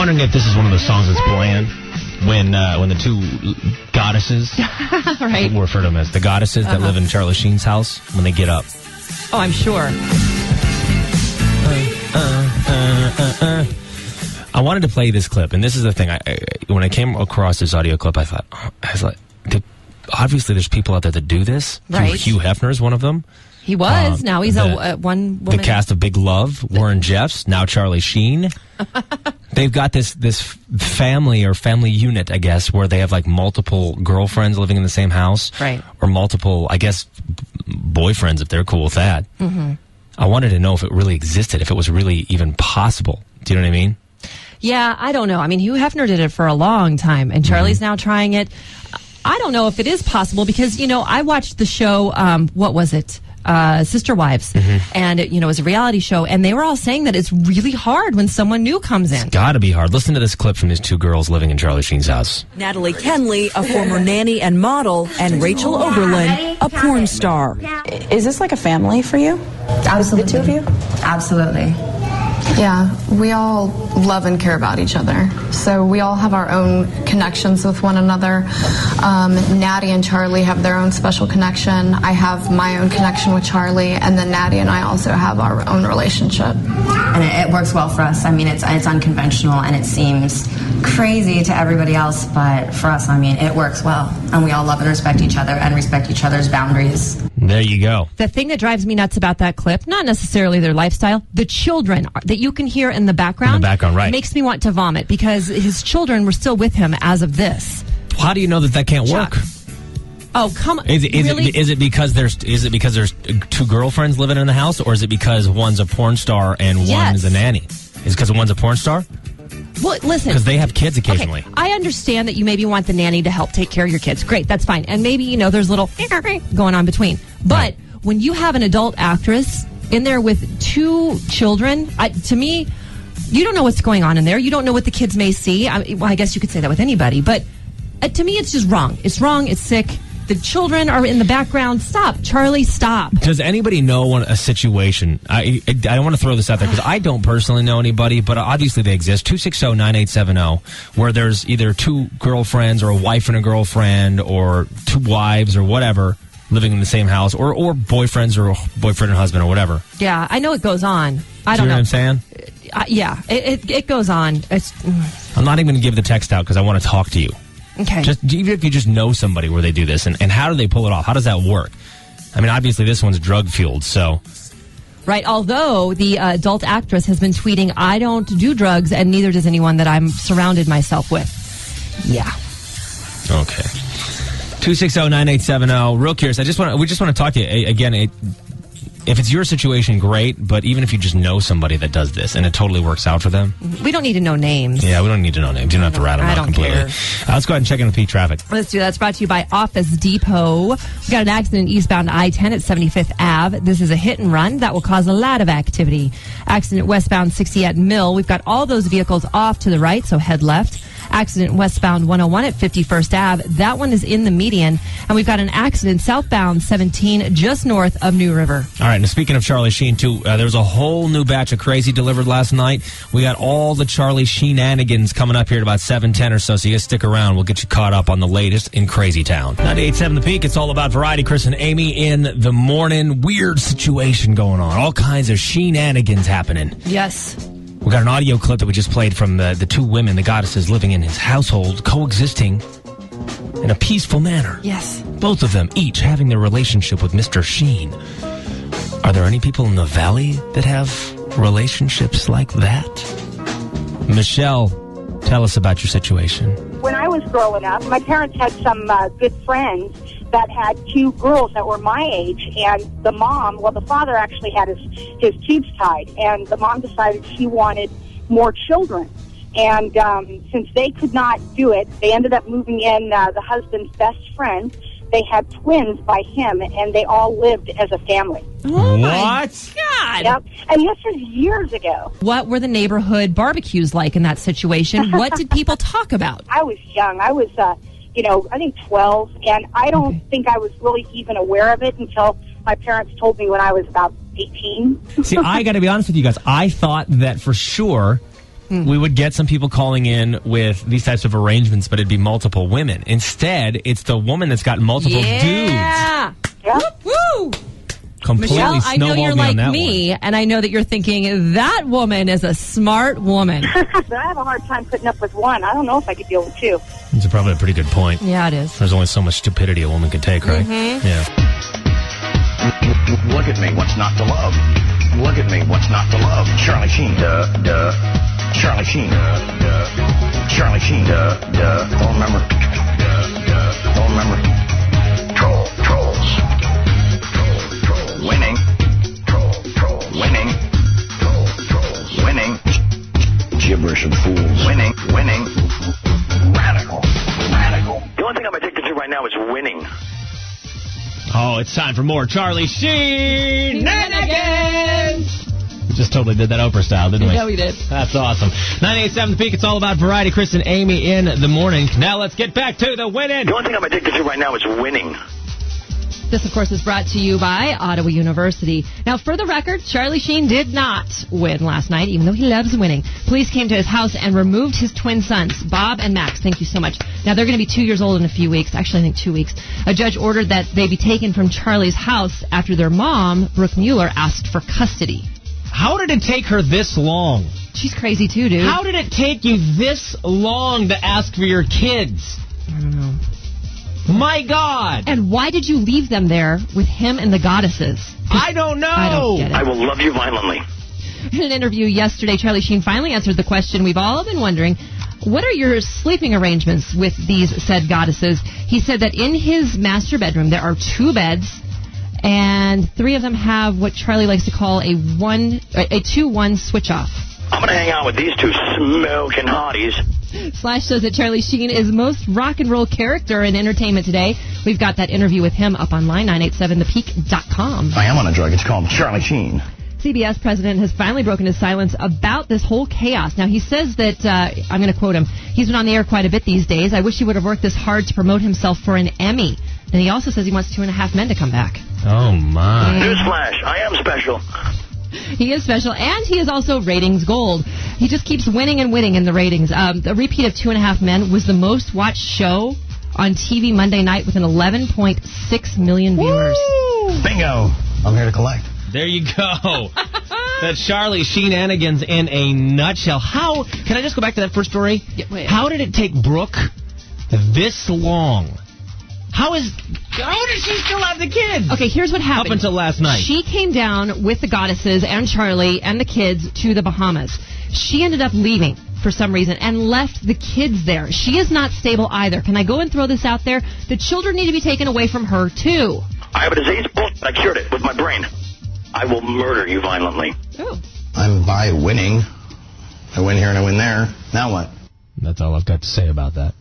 wondering if this is one of the songs that's playing when the two goddesses, right? We'll refer to them as the goddesses that live in Charlie Sheen's house, when they get up. Oh, I'm sure. I wanted to play this clip, and this is the thing. When I came across this audio clip, I thought, obviously there's people out there that do this. Right. Hugh Hefner is one of them. He was. Now he's a one woman. The cast of Big Love, Warren Jeffs, now Charlie Sheen. They've got this family or family unit, I guess, where they have like multiple girlfriends living in the same house. Right. Or multiple, I guess, boyfriends, if they're cool with that. Mm-hmm. I wanted to know if it really existed, if it was really even possible. Do you know what I mean? Yeah, I don't know. I mean, Hugh Hefner did it for a long time, and Charlie's now trying it. I don't know if it is possible because, I watched the show, what was it? Sister Wives. And it was a reality show, and they were all saying that it's really hard when someone new comes in. It's gotta be hard. Listen to this clip from these two girls living in Charlie Sheen's house. Natalie Kenley, a former nanny and model, and Rachel Oberlin, a porn star. Is this like a family for you? Absolutely. The two of you? Absolutely. Yeah, we all love and care about each other. So we all have our own connections with one another. Natty and Charlie have their own special connection. I have my own connection with Charlie, and then Natty and I also have our own relationship. And it works well for us. I mean, it's unconventional, and it seems crazy to everybody else, but for us, I mean, it works well. And we all love and respect each other and respect each other's boundaries. There you go. The thing that drives me nuts about that clip, not necessarily their lifestyle, the children that you can hear in the background. In the background, right. Makes me want to vomit because his children were still with him as of this. How do you know that can't work? Oh, come on. Is really? it because there's two girlfriends living in the house, or is it because one's a porn star and one's a nanny? Is it because one's a porn star? Well, listen. Because they have kids occasionally. Okay, I understand that you maybe want the nanny to help take care of your kids. Great, that's fine. And maybe, there's a little going on between. But when you have an adult actress in there with two children, to me, you don't know what's going on in there. You don't know what the kids may see. I guess you could say that with anybody. But to me, it's just wrong. It's wrong. It's sick. The children are in the background. Stop, Charlie, stop. Does anybody know a situation? I don't want to throw this out there because I don't personally know anybody, but obviously they exist. 260-9870, where there's either two girlfriends or a wife and a girlfriend or two wives or whatever living in the same house, or boyfriends or boyfriend and husband or whatever. Yeah, I know it goes on. I don't know. You know what I'm saying? Yeah, it goes on. I'm not even going to give the text out because I want to talk to you. Okay. Even if you just know somebody where they do this, and how do they pull it off? How does that work? I mean, obviously this one's drug-fueled, so... Right, although the adult actress has been tweeting, I don't do drugs, and neither does anyone that I'm surrounded myself with. Yeah. Okay. 260-9870. Real curious. We just want to talk to you. Again, if it's your situation, great, but even if you just know somebody that does this and it totally works out for them. We don't need to know names. Yeah, we don't need to know names. You don't have to rat them out completely. Let's go ahead and check in with peak traffic. Let's do that. It's brought to you by Office Depot. We got an accident eastbound I-10 at 75th Ave. This is a hit and run that will cause a lot of activity. Accident westbound 60 at Mill. We've got all those vehicles off to the right, so head left. Accident westbound 101 at 51st Ave. That one is in the median. And we've got an accident southbound 17 just north of New River. All right, and speaking of Charlie Sheen, too, there was a whole new batch of Crazy delivered last night. We got all the Charlie Sheen-Anigans coming up here at about 7:10 or so, so you guys stick around. We'll get you caught up on the latest in Crazy Town. 98.7 The Peak, it's all about variety. Chris and Amy in the morning. Weird situation going on. All kinds of Sheen-Anigans happening. Yes. We got an audio clip that we just played from the two women, the goddesses, living in his household, coexisting in a peaceful manner. Yes. Both of them each having their relationship with Mr. Sheen. Are there any people in the valley that have relationships like that? Michelle, tell us about your situation. When I was growing up, my parents had some good friends that had two girls that were my age, and the father actually had his tubes tied, and the mom decided she wanted more children. And since they could not do it, they ended up moving in the husband's best friend. They had twins by him, and they all lived as a family. Oh, my God. Yep. And this is years ago. What were the neighborhood barbecues like in that situation? What did people talk about? I was young. I was, I think 12, and I don't think I was really even aware of it until my parents told me when I was about 18. See, I got to be honest with you guys. I thought that for sure we would get some people calling in with these types of arrangements, but it'd be multiple women. Instead, it's the woman that's got multiple dudes. Yeah. Woo! Completely Michelle, I know you're snowballed me on like that me, one. and I know that you're thinking, that woman is a smart woman. But I have a hard time putting up with one. I don't know if I could deal with two. It's probably a pretty good point. Yeah, it is. There's only so much stupidity a woman can take, right? Yeah. Look at me, what's not to love? Look at me, what's not to love? Charlie Sheen, duh. Charlie Sheen, duh. Charlie Sheen, duh. Don't remember. Don't remember. Trolls. Winning. Winning. Winning. Gibberish of fools. Winning. Radical. The only thing I'm addicted to right now is winning. Oh, it's time for more Charlie Sheen-Anigans! We just totally did that Oprah style, didn't we? Yeah, we did. That's awesome. 98.7 The Peak, it's all about variety. Chris and Amy in the morning. Now let's get back to the winning. The only thing I'm addicted to right now is winning. This, of course, is brought to you by Ottawa University. Now, for the record, Charlie Sheen did not win last night, even though he loves winning. Police came to his house and removed his twin sons, Bob and Max. Thank you so much. Now, they're going to be 2 years old in a few weeks. Actually, I think 2 weeks. A judge ordered that they be taken from Charlie's house after their mom, Brooke Mueller, asked for custody. How did it take her this long? She's crazy, too, dude. How did it take you this long to ask for your kids? I don't know. My God! And why did you leave them there with him and the goddesses? I don't know! I don't get it. I will love you violently. In an interview yesterday, Charlie Sheen finally answered the question we've all been wondering. What are your sleeping arrangements with these said goddesses? He said that in his master bedroom there are 2 beds, and 3 of them have what Charlie likes to call a 2-1 switch off. I'm going to hang out with these 2 smoking hotties. Slash says that Charlie Sheen is most rock and roll character in entertainment today. We've got that interview with him up online, 987thepeak.com. I am on a drug. It's called Charlie Sheen. CBS president has finally broken his silence about this whole chaos. Now, he says that, I'm going to quote him, he's been on the air quite a bit these days. I wish he would have worked this hard to promote himself for an Emmy. And he also says he wants 2.5 Men to come back. Oh, my. Newsflash, I am special. He is special, and he is also ratings gold. He just keeps winning and winning in the ratings. The repeat of 2.5 Men was the most watched show on TV Monday night with an 11.6 million viewers. Woo! Bingo. I'm here to collect. There you go. That's Charlie Sheen-Anigans in a nutshell. How, can I just go back to that first story? Yeah, wait. How did it take Brooke this long? How does she still have the kids? Okay, here's what happened. Up until last night. She came down with the goddesses and Charlie and the kids to the Bahamas. She ended up leaving for some reason and left the kids there. She is not stable either. Can I go and throw this out there? The children need to be taken away from her, too. I have a disease. I cured it with my brain. I will murder you violently. Oh. I'm by winning. I win here and I win there. Now what? That's all I've got to say about that.